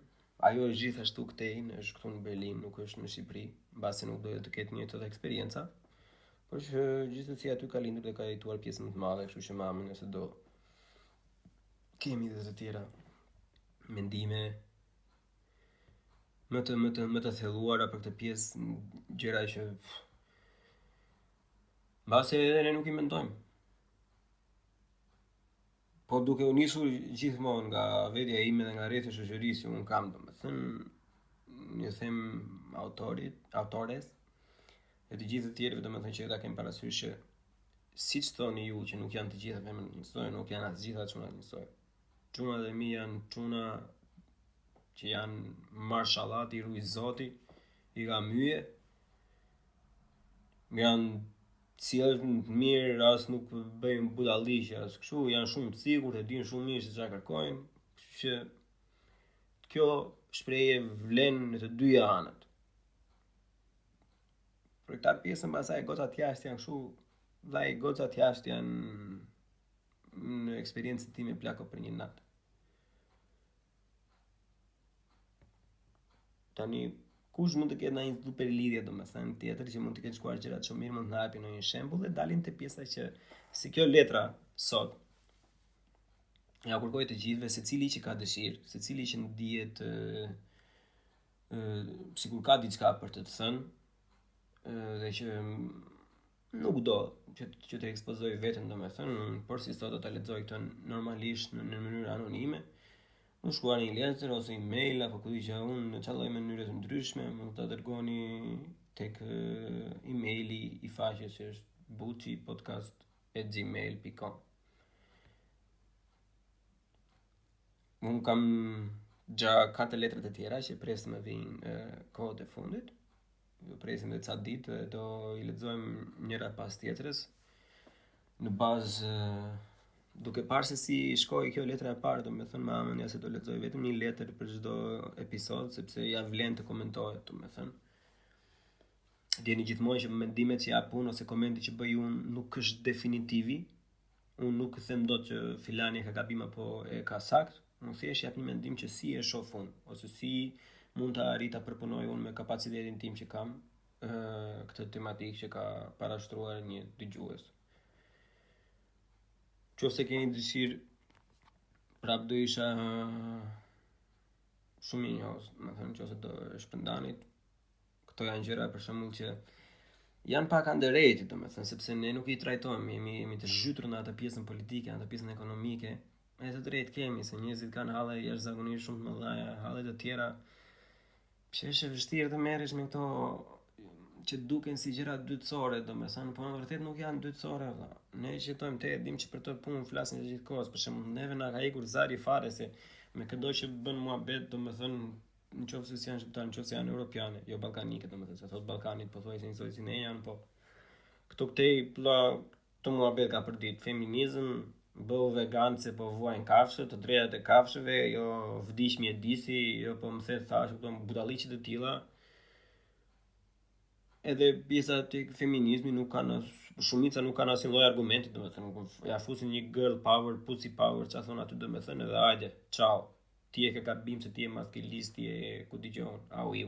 S2: Ajo është gjithashtu këtej, është këtu në Berlin, nuk është në Shqipëri, mbase nuk do të ketë një të eksperjenca. Por që gjithsesi aty ka lindur dhe ka jetuar pjesën më të madhe, kështu që mamën nëse do kemi dhe të tjera mendime më të thelluara për këtë pjesë, gjëra që mbase edhe ne nuk i mendojmë. Po duke u nisur gjithmonë nga vetja ime dhe nga rrethë shoqërisë që unë kam, domethënë një them autores e të gjithë të tjerëve, domethënë që ta kem parasysh që siç thoni ju që nuk janë të gjitha femrat njësoj, nuk janë as gjitha çunat njësoj. Çunat e mi janë çuna që janë marshallah, i ruaj Zoti, i ka myje, janë cilën mirë, as nuk bëjmë budalliqe, as kështu, janë shumë të sigurt, e dinë shumë mirë se çfarë kërkojnë, kështu që kjo shprehje vlen në të dyja anët. Për këta pjesën pasaj gocat jashtë janë kështu, vllai gocat jashtë janë në eksperiencën time plako për një natë. Tani kush mund të ketë ndonjë super lidhje, domethënë tjetër që mund të ketë shkuar gjërat shumë mirë, mund të na japi ndonjë shembull dhe dalim te pjesa që si kjo letra sot. Ja kërkoj të gjithëve, secili që ka dëshirë, secili që ndihet sikur ka diçka për të thënë dhe që nuk do që të ekspozoj veten, domethënë, por si sot do ta lexoj këtë normalisht në mënyrë anonime. Më shkruani një letër ose email apo ku di që unë në çfarë lloj mënyre të ndryshme, mund ta dërgoni tek emaili i faqes që është bucipodcast@gmail.com. Unë kam gjatë 4 letrat e tjera që presim të vinë kohët e fundit. Do presim dhe ca ditë, do i lexojmë njëra pas tjetrës në bazë duke parë se si shkoi kjo letra e parë, domethënë mamën ja se do lexoj vetëm një letër për çdo episod, sepse ja vlen të komentohet, domethënë. Djeni gjithmonë që mendimet që jap unë ose komenti që bëj unë nuk është definitivi. Unë nuk them dot që filani ka gabim apo e ka sakt. Unë thjesht jap një mendim që si e shoh unë ose si mund ta arrit ta përpunoj unë me kapacitetin tim që kam këtë tematikë që ka parashtruar një dëgjues. Qofse keni dëshirë, prap do isha shumë i njohës, më thënë qofse do shpëndanit. Këto janë gjëra për shembull që janë pak underrated, domethënë, sepse ne nuk i trajtojmë, jemi të zhytur në atë pjesën politike, në atë pjesën ekonomike. E të drejtë kemi, se njerëzit kanë halle jashtëzakonisht shumë të mëdha, halle të tjera që është e vështirë të merresh me këto që duken si gjëra dytësore, domethënë, po në vërtet nuk janë dytësore, valla. Ne që jetojmë te dim që për të punë flasin gjithkohës, për shembull, neve na ka ikur zari fare se me këdo që bën muhabet, domethënë, nëse janë shqiptar, nëse janë europiane, jo ballkanike, domethënë, se thot Ballkanit pothuajse njësoj si ne janë, po këto këtej të muhabet ka për ditë, feminizëm, bëu vegan se po vuajnë kafshë, të drejtat e kafshëve, jo vdiq mjedisi, jo po më the thash, kupton, budalliqe të tilla. Edhe pjesa të feminizmi nuk kanë, shumica nuk kanë asnjë lloj argumenti, domethënë ja fusin një girl power, pussy power, çfarë thon aty domethënë, edhe hajde, ciao. Ti e ke gabim se ti je maskilist, ti e ku dëgjon, au iu.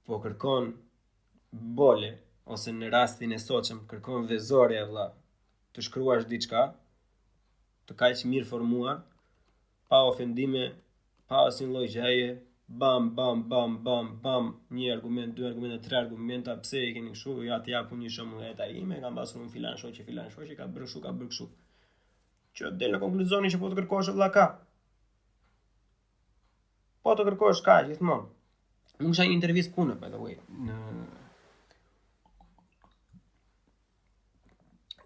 S2: Po kërkon bole, ose në rastin e sotshëm kërkon vezore vëlla, të shkruash diçka, të kaq mirë formuar, pa ofendime, pa asnjë lloj gjaje, bam, bam, bam, bam, bam, një argument, dy argumente, tre argumenta, pse e keni kështu, ja të jap një shembull nga jeta ime, kam pasur un filan shoqe, ka bërë kështu, ka bërë kështu. Që del në konkluzioni që po të kërkosh vëlla ka. Po të kërkosh ka gjithmonë. Unë kisha një intervistë pune, by the way,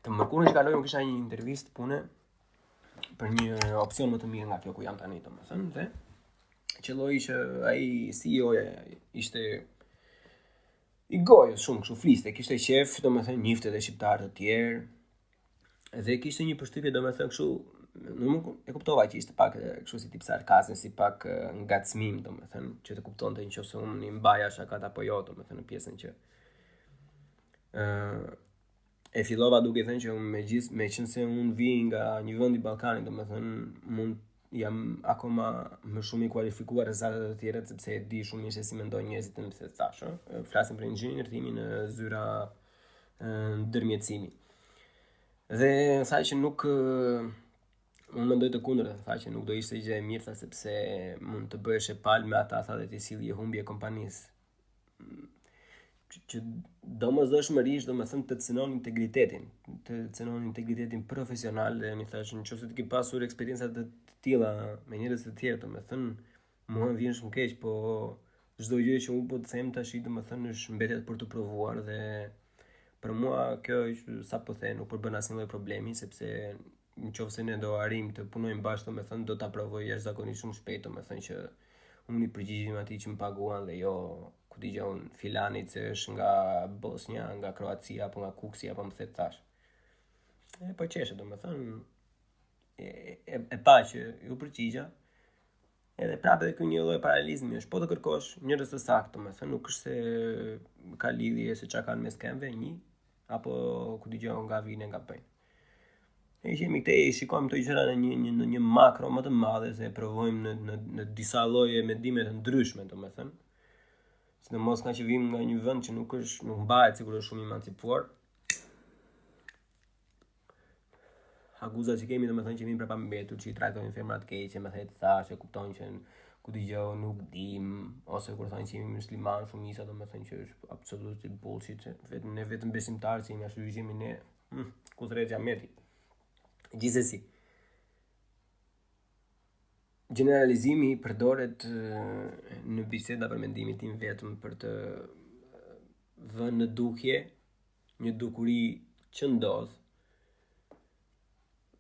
S2: të mërkurën që kaloj, unë kisha një intervistë pune për një opcion më të mirë nga kjo ku jam tani, domethënë, dhe qelloi që ai CEO-ja ishte i gojës shumë kështu, fliste, kishte qef, domethënë njifte edhe shqiptarë të tjerë, dhe kishte një përshtypje domethënë kështu, nuk e kuptova që ishte pak kështu si tip sarkazmi, si pak ngacmim, domethënë, që të kuptonte nëse unë i mbaja shakat apo jo, domethënë në pjesën që e fillova duke thënë që me qenë se unë vi nga një vend i Ballkanit, domethënë jam akoma më shumë i kualifikuar se ata të tjerët, sepse e di shumë mirë se si mendojnë njerëzit në se thash, flasim për inxhiniertimin në zyra ndërmjetësimi. Dhe tha që nuk unë mendoj të kundërt, tha që nuk do ishte gjë e mirë, sepse mund të bëhesh e palë me ata, tha, dhe të silli humbje kompanisë. Që domosdoshmërisht domethënë të cënon integritetin profesional, dhe më thash nëse ti ke pasur eksperienca të tilla me njerëz të tjerë, domethënë mua vjen shumë keq, po çdo gjë që unë po të them tash domethënë është mbetet për të provuar, dhe për mua kjo sapo the nuk përbën asnjë lloj problemi, sepse nëse ne do arrim të punojmë bashkë, domethënë do ta provoj jashtëzakonisht shumë shpejt, domethënë që unë i përgjigjem atij që më paguan dhe jo ku dëgjon filanit se është nga Bosnia, nga Kroacia apo nga Kuksi apo më the tash. Po qeshe domethënë e pa që ju përgjigja. Edhe prapë edhe ky një lloj paralizmi është, po të kërkosh njerëz të saktë, domethënë nuk është se ka lidhje se çka kanë mes këmbëve një, apo ku dëgjon nga vinë nga bëjnë. Ne jemi këtej, shikojmë këto gjëra në një makro më të madhe, se provojmë në disa lloje mendime të ndryshme, domethënë. Sidomos nga që vim nga një vend që nuk mbahet sigurisht shumë emancipuar. Akuzat që kemi domethënë që vim prapa mbetur, që i trajtojnë femrat keq, më the të thash, e kuptojnë që ku dëgjoj nuk dim, ose kur thonë që jemi musliman shumica, domethënë që është absolute bullshit, vetëm ne vetëm besimtarë që jemi ashtu që jemi ne, ku thret xhameti. Gjithsesi, generalizimi përdoret në biseda për mendimin tim vetëm për të vënë në dukje një dukuri që ndodh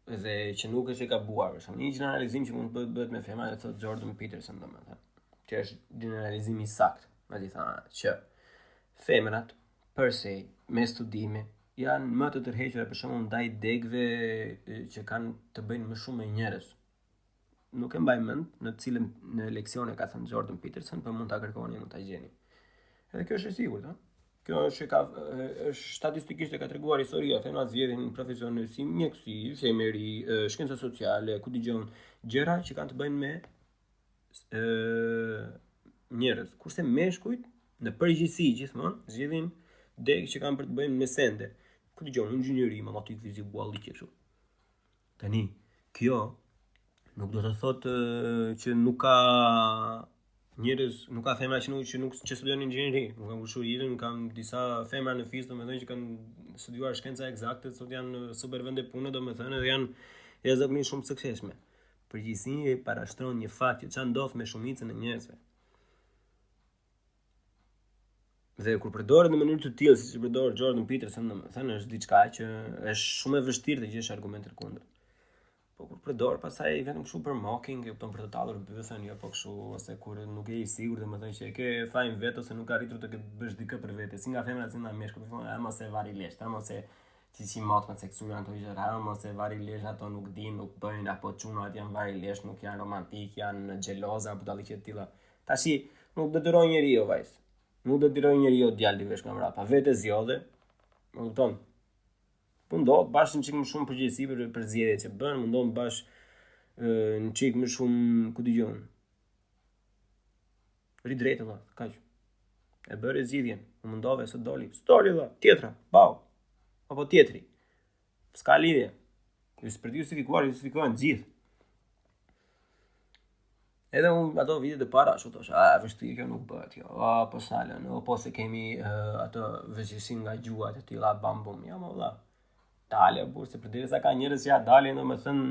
S2: dhe që nuk është e gabuar. Një generalizim që mund të bëhet me femra, e thot Jordan Peterson, domethënë, që është generalizimi i saktë, aty thonë që femrat per se me studime janë më të tërhequra për shembull ndaj degëve që kanë të bëjnë më shumë me njerëz. Nuk e mbaj mend në cilën në leksione ka thënë Jordan Peterson, por mund ta kërkoni, mund ta gjeni. Edhe kjo është e sigurt, Kjo është statistikisht e ka treguar historia, femrat zgjedhin profesione si mjekësi, femëri, shkenca sociale, ku dëgjon gjëra që kanë të bëjnë me njerëz. Kurse meshkujt në përgjithësi gjithmonë zgjedhin degë që kanë për të bëjnë me sende. Ku dëgjon inxhinieri, matematikë, fizikë, biologji kështu. Tani, kjo nuk do të thotë që nuk ka njerëz, nuk ka femra që studiojnë inxhinieri, nuk kanë ngushur jetën, kanë disa femra në FIS, domethënë që kanë studiuar shkenca eksakte, sot janë super vende pune, domethënë, dhe janë jashtëzakonisht shumë suksesshme. Përgjithësia parashtron një fakt që çfarë ndodh me shumicën e njerëzve. Dhe kur përdoret në mënyrë të tillë siç e përdor Jordan Peterson, domethënë është diçka që është shumë e vështirë të gjesh argumente të kundërt. Po kur përdor pastaj vetëm kështu për mocking, për të tallur bythën, jo po kështu, ose kur nuk je i sigurt, domethënë që e ke fajin vet ose nuk arritur të bësh dikë për vete, si nga femrat si nga meshkujt, thonë, mos e vari lesh, mos e si matë me seksu janë këto gjëra, ose varilesh ato nuk din, nuk bëjnë, apo çunat janë varilesh, nuk janë romantik, janë xheloza, budalliqe të tilla. Tashi nuk detyroj njeriu vajzë. Nuk detyroj njeriu djalë të vesh nga mrapa. Vetë zgjodhe. Kupton? Mundohet bashkë një çik më shumë përgjegjësi për zgjedhjet që bën, mundohet bashkë një çik më shumë, ku dëgjon. Ri drejtë valla, kaq. E bëre zgjidhjen, u mundove se doli. Stoli valla, tjetra, bau. Apo tjetri. S'ka lidhje. Ju për të justifikuar, justifikohen gjithë. Edhe unë ato vitet e para ashtu thosh, vështirë kjo nuk bëhet kjo. Po salën, po se kemi ato vëzhgjesin nga gjuhat e tilla bam bum. Ja më valla. Dale burr se përderisa ka njerëz që ja dalin, domethënë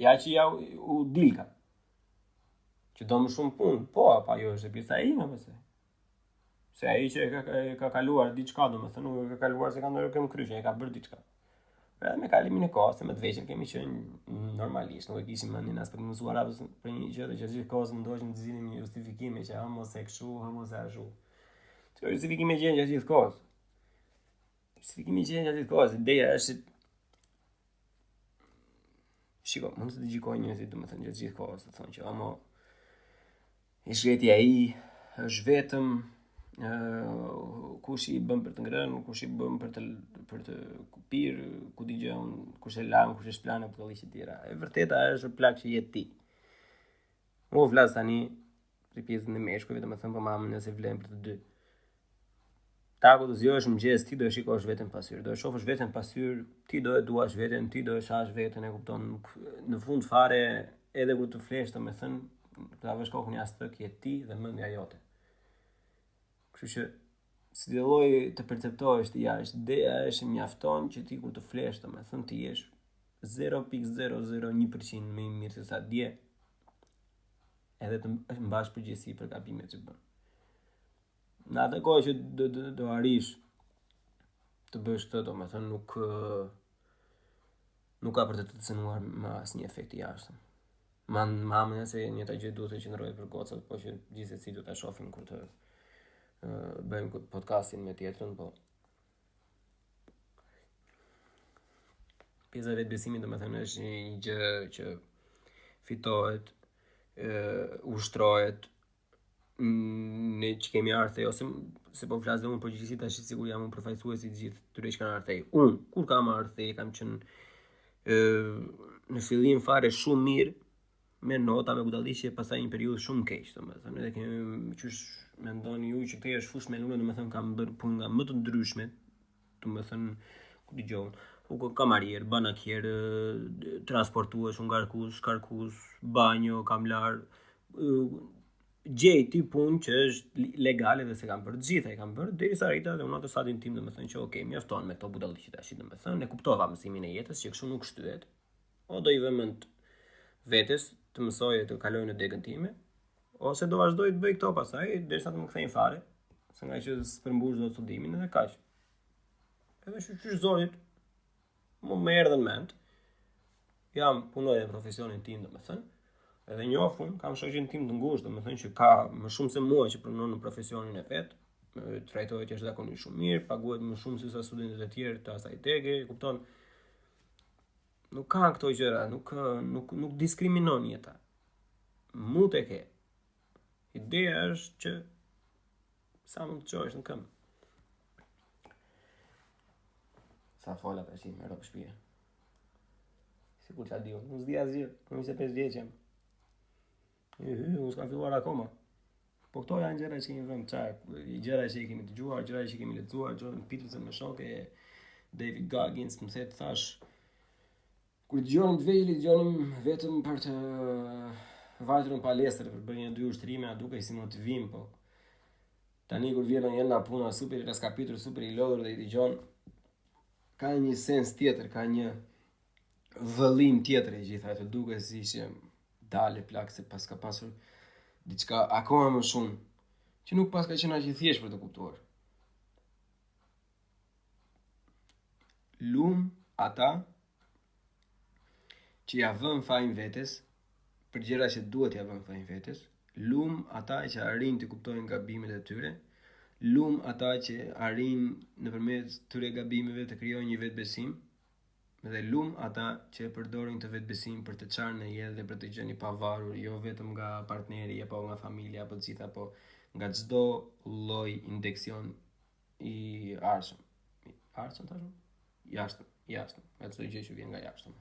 S2: ja që ja u dilka. Që do më shumë punë, po, apo ajo është pjesa ime pse. Se ai që ka kaluar diçka, domethënë nuk ka kaluar se ka ndonjë këm kryqë, ai ka bërë diçka. Edhe me kalimin e kohës, me të vëqen kemi qenë normalisht, nuk e kishim mendin as për të mësuar rapës për një gjë që gjithë kohës mundoheshim të zgjidhim një justifikime që homose kështu, homose ashtu. Kjo justifikime gjen gjatë gjithë kohës. Justifikimi gjen gjatë gjithë kohës, ideja është shiko, mund të gjykojë njerëzit domethënë gjatë gjithë kohës, të thonë që homo i shveti ai është vetëm kush i bën për të ngrënë, kush i bën për të pirë, ku dëgjon, kush e lan, kush e shplan apo kalliqe të tjera. E vërteta është plak që jetë ti. Unë flas tani për pjesën e meshkujve, domethënë po mamën nëse vlen për të dy. Ta ku të zgjohesh mëngjes, ti do e shikosh veten pasqyrë, do e shohësh veten pasqyrë, ti do e duash veten, ti do e shash veten, e kupton, në fund fare edhe kur të flesh, domethënë ta vesh kokën jashtë, jetë ti dhe mendja jote. Kështu që si dhe lloj të perceptohesh ti jashtë, ideja është mjafton që ti kur të flesh, domethënë ti jesh 0.001% më i mirë se sa dje. Edhe të mbash përgjegjësi për gabimet që bën. Në atë kohë që do arish të bësh këtë, domethënë nuk ka për të cënuar me asnjë efekt i jashtëm. Mamën se njëta gjë duhet të qëndrohet për gocat, po që gjithsesi do ta shohim kur të bëjmë podcastin me tjetrën, po. Pjesa e vetbesimit domethënë është një gjë që fitohet, ushtrohet ne që kemi ardhur ose se po flas dhe unë për gjithësi tash sigur jam unë përfaqësuesi i gjithë tyre që kanë ardhur. Unë kur kam ardhur kam qenë në fillim fare shumë mirë me nota, me budalliqe, pastaj një periudhë shumë keq, domethënë edhe kemi qysh mendoni ju që këtë është fushë me lume, domethënë kam bërë punë nga më të ndryshme, domethënë ku dëgjon, u kamarier, banakier, transportues, karkus, banjo, kamlar, gjej ti punë që është legale dhe se kam bërë gjitha, e kam bërë derisa arrita dhe unë atë stadin tim domethënë që okay, mjafton me këto budalliqe tash, domethënë e kuptova mësimin e jetës që kështu nuk shtyhet. O do i vëmend vetes të mësoj të kaloj në degën time, ose do vazhdoj të bëj këto pasaj derisa të më kthejnë fare, se nga që s'përmbush dot studimin edhe kaq. Edhe qysh zonit më erdhën mend. Jam punoj në profesionin tim domethënë. Edhe njohun, kam shoqin tim të ngushtë, domethënë që ka më shumë se mua që punon në profesionin e vet, trajtohet jashtëzakonisht shumë mirë, paguhet më shumë se sa studentët e tjerë të asaj dege, kupton? Nuk ka këto gjëra, nuk diskriminon jeta. Mund të ke. Ideja është që sa mund të çohesh në këmbë. Sa fola tash me rrobë shtëpie. Sikur ta diu, unë s'di asgjë, unë 25 vjeç jam. Unë s'kam filluar akoma. Po këto janë gjëra që kemi vënë çaj, gjëra që kemi dëgjuar, gjëra që kemi lexuar, Jordan Peterson me shokë, David Goggins, më the të thash. Kur dëgjonim të vëjë, dëgjonim vetëm për të vajtur në palestër për bërë një 2 ushtrime, a duke si motivim, po. Tani kur vjen një nga puna super i raskapitur, super i lodhur dhe i dëgjon, ka një sens tjetër, ka një vëllim tjetër e gjitha, të duke si që dale plak se pas ka pasur diçka akoma më shumë, që nuk pas ka qenë aq i thjeshtë për të kuptuar. Lum ata që ja vën fajin vetes për gjëra që duhet ja vën fajin vetes, lum ata që arrin të kuptojnë gabimet e tyre, Lum ata që arrin nëpërmjet këtyre gabimeve të krijojnë një vetbesim, dhe lum ata që përdorin të vetbesim për të çarë në jetë dhe për të gjeni pavarur, jo vetëm nga partneri apo nga familja apo gjitha, po nga çdo lloj indeksion i arshëm. Arshëm thashë? Jashtëm. Nga çdo gjë që vjen nga jashtëm.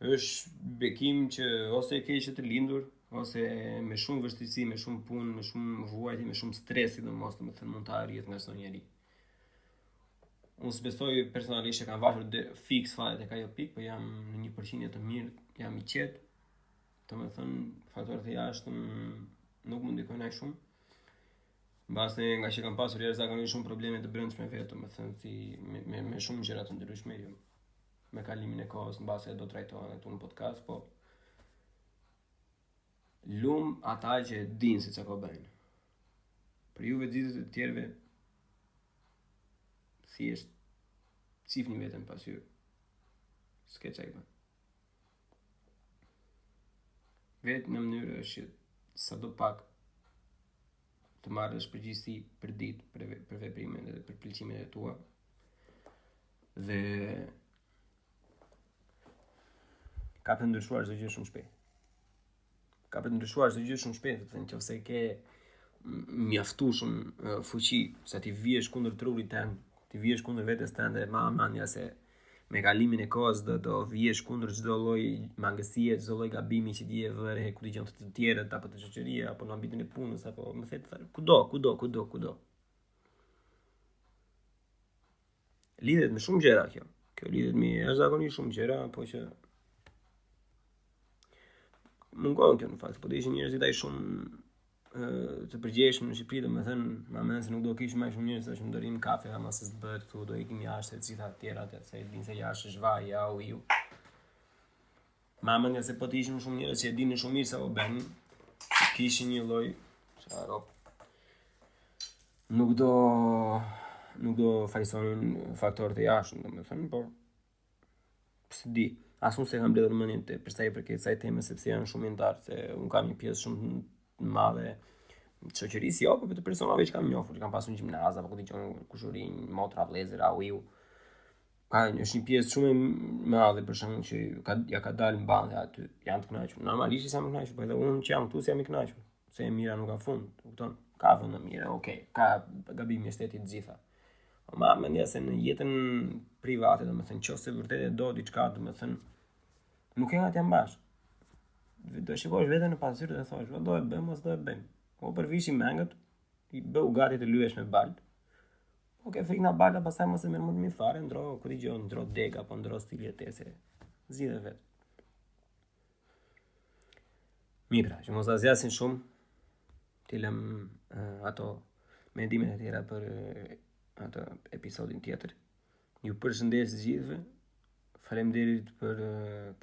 S2: Është bekim që ose e keq të lindur, ose me shumë vështirësi, me shumë punë, me shumë vuajtje, me shumë stres, sidomos domethënë mund të arrihet nga çdo njeri. Unë s'besoj personalisht që kam vashur fix fare tek ajo pikë, po jam në 1% të mirë, jam i qetë. Domethënë faktorët e jashtëm nuk më ndikojnë aq shumë. Mbase nga që kam pasur jashtëzakonisht shumë probleme të brendshme vetë, domethënë si me shumë gjëra të ndryshme, jo. Me kalimin e kohës, mbase do trajtohen këtu në podcast, po lum ata që dinë se çka bëjnë. Për juve gjithë të tjerëve thjesht cifni vetëm pas hyrë. S'ke çaj bën. Vetë në mënyrë është që sado pak të marrësh përgjegjësi për ditë, për veprimet dhe për pëlqimet e tua. Dhe ka për ndryshuar çdo gjë shumë shpejt. Dhe nëse ke mjaftueshëm fuqi sa ti vihesh kundër trurit tënd, ti vihesh kundër vetes tënde, mendja se me kalimin e kohës do vihesh kundër çdo lloj mangësie, çdo lloj gabimi që ti e vëre ku dëgjon të tjerët apo të shoqëria apo në ambientin e punës apo më thënë kudo. Lidhet me shumë gjëra kjo. Kjo lidhet me jashtëzakonisht shumë gjëra, po që mungon kjo në fakt, po të ishin njerëzit ai shumë të përgjeshëm në Shqipëri, domethënë, ma mendon se nuk do kishim më shumë njerëz që më dorim kafe, ama se s'bëhet këtu, do ikim jashtë të gjitha të tjerat, se din se jashtë është vaj, au iu. Ma mendon se po të ishim shumë njerëz që e dinin shumë mirë sa u bën, kishin një lloj çfarë nuk do fajsonin faktorët e jashtëm, domethënë, por s'di. Asun se kam mbledhur mendjen për sa i përket kësaj teme sepse janë shumë ndarë, se un kam një pjesë shumë të madhe të shoqërisë, jo, por të personave që kam njohur, që kam pasur në gjimnaz apo ku dëgjon kushurin, motra, vëllezër, au iu. Është një pjesë shumë e madhe për shkak që ja ka dalë mbande aty, janë të kënaqur. Normalisht jam i kënaqur, po edhe unë që jam këtu jam i kënaqur. Se e mira nuk ka fund, kupton? Ka vende mira, okay, ka gabime estetik të gjitha. Ma mendja se në jetën private, domethënë, nëse vërtet e do diçka, domethënë, nuk e nga t'jam bash. Do shikosh veten në pasyrë dhe thosh, do e bëjmë, mos do e bëjmë. O përvishi mengët, i bëu gati të lyesh me balt. Po ke frikë nga balta, pastaj mos e merr më mirë fare, ndro deg apo ndro stili jetese. Zgjidhe vet. Mira, që mos azjasin shumë, t'i lëm ato mendimet e tjera për atë episodin tjetër. Ju përshëndes gjithëve. Faleminderit për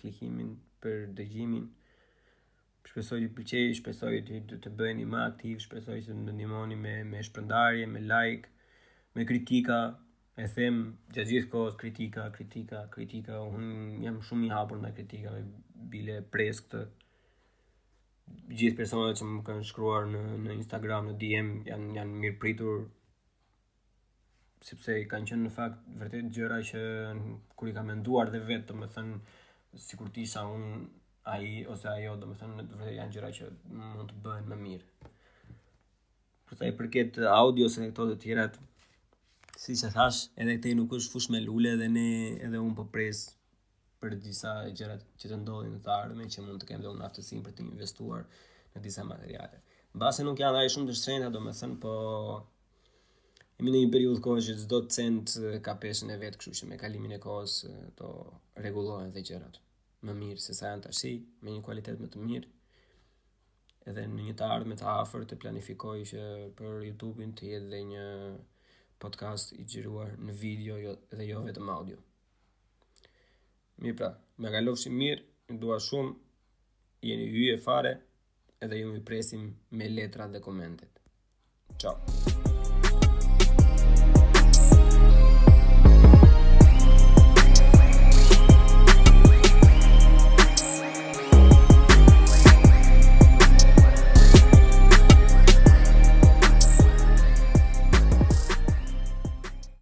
S2: klikimin, për dëgjimin. Shpresoj të pëlqej, shpresoj të bëheni më aktiv, shpresoj të më ndihmoni me shpërndarje, me like, me kritika. E them gjatë gjithë kohës kritika. Unë jam shumë i hapur ndaj kritikave, bile pres këtë. Gjithë personat që më kanë shkruar në Instagram, në DM, janë mirë pritur, sepse kanë qenë në fakt vërtet gjëra që kur i kam menduar dhe vetë, domethënë, sikur të isha unë ai ose ajo, domethënë, vërtet janë gjëra që mund të bëhen më mirë. Për sa i përket audios e këto të tjerat, siç e thash, edhe këtej nuk është fush me lule dhe edhe unë po pres për disa gjëra që të ndodhin në të ardhmen që mund të kem dhe unë aftësinë për të investuar në disa materiale. Mbase nuk janë ai shumë të shtrenjta, domethënë, po jemi në një periudhë kohë që çdo cent ka peshën e vet, kështu që me kalimin e kohës do rregullohen dhe gjërat më mirë se sa janë tash, me një kualitet më të mirë. Edhe në një të ardhme të afërt të planifikoj që për YouTube-in të jetë dhe një podcast i xhiruar në video dhe jo vetëm audio. Mirë pra, me kalofshi mirë, ju dua shumë, jeni hyje fare, edhe ju më presim me letrat dhe komentet. Ciao!